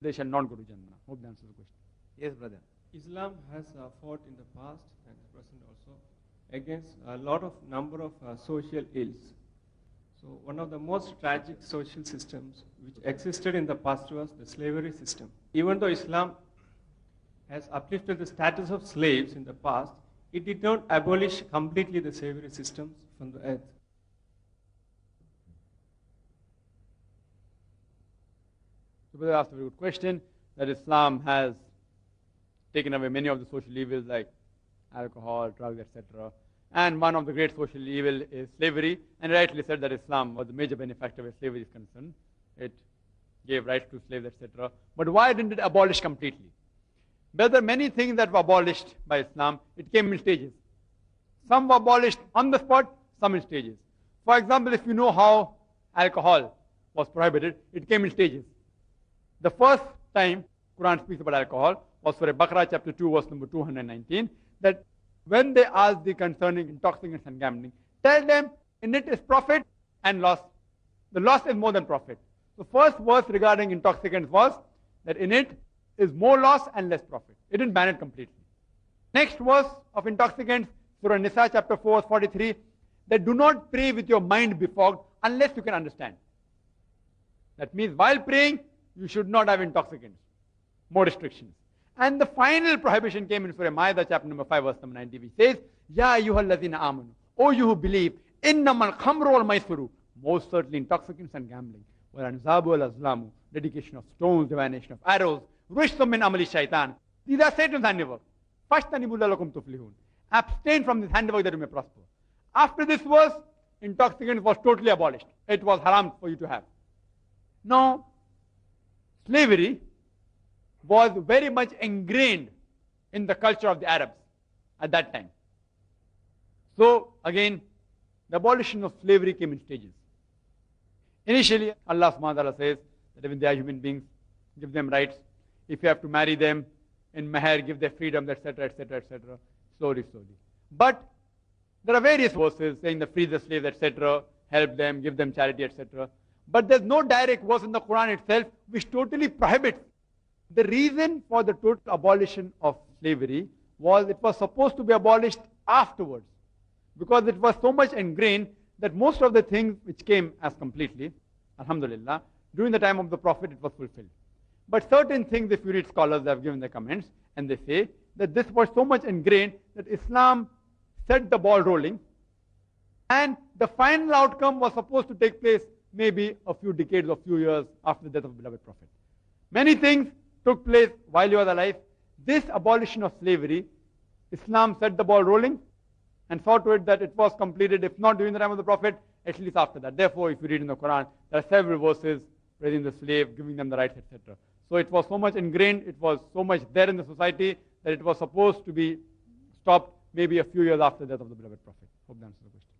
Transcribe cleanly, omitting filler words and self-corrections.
they shall not go to Jannah. Hope that answers the question. Yes, brother. Islam has fought in the past and present also against a lot of number of social ills. So one of the most tragic social systems which existed in the past was the slavery system. Even though Islam has uplifted the status of slaves in the past, it did not abolish completely the slavery systems from the earth. So brother asked a very good question, that Islam has taken away many of the social evils like alcohol, drugs, etc. And one of the great social evil is slavery. And rightly said that Islam was the major benefactor where slavery is concerned. It gave rights to slaves, etc. But why didn't it abolish completely? Whether many things that were abolished by Islam, it came in stages. Some were abolished on the spot, some in stages. For example, if you know how alcohol was prohibited, it came in stages. The first time Quran speaks about alcohol was Surah Baqarah chapter 2 verse number 219, that when they ask thee concerning intoxicants and gambling, tell them in it is profit and loss. The loss is more than profit. The first verse regarding intoxicants was that in it is more loss and less profit. It didn't ban it completely. Next verse of intoxicants, Surah Nisa chapter 4 verse 43, that do not pray with your mind befogged unless you can understand. That means while praying, you should not have intoxicants. More restrictions. And the final prohibition came in Surah Ma'idah chapter number 5 verse number 90, which says, Ya ayyuhallazina amanu, O you who believe, innamal khamru wal maisuru, most certainly intoxicants and gambling, wal anzabu wal azlamu, dedication of stones, divination of arrows, rishtum min amali shaitan. These are Satan's handiwork. Fashtanibu lalakum tuflihun. Abstain from this handiwork that you may prosper. After this verse, intoxicants was totally abolished. It was haram for you to have. Now, slavery was very much ingrained in the culture of the Arabs at that time. So, again, the abolition of slavery came in stages. Initially, Allah subhanahu wa ta'ala says that even they are human beings, give them rights. If you have to marry them in mahr, give them freedom, etc., etc., etc., slowly, slowly. But there are various verses saying that free the slaves, etc., help them, give them charity, etc. But there's no direct verse in the Quran itself which totally prohibits. The reason for the total abolition of slavery was it was supposed to be abolished afterwards, because it was so much ingrained that most of the things which came as completely, alhamdulillah, during the time of the Prophet it was fulfilled. But certain things, if you read scholars, they have given their comments, and they say that this was so much ingrained that Islam set the ball rolling, and the final outcome was supposed to take place maybe a few decades or few years after the death of the beloved Prophet. Many things took place while he was alive. This abolition of slavery, Islam set the ball rolling and saw to it that it was completed, if not during the time of the Prophet, at least after that. Therefore, if you read in the Quran, there are several verses praising the slave, giving them the rights, etc. So it was so much ingrained, it was so much there in the society that it was supposed to be stopped maybe a few years after the death of the beloved Prophet. Hope that answers the question.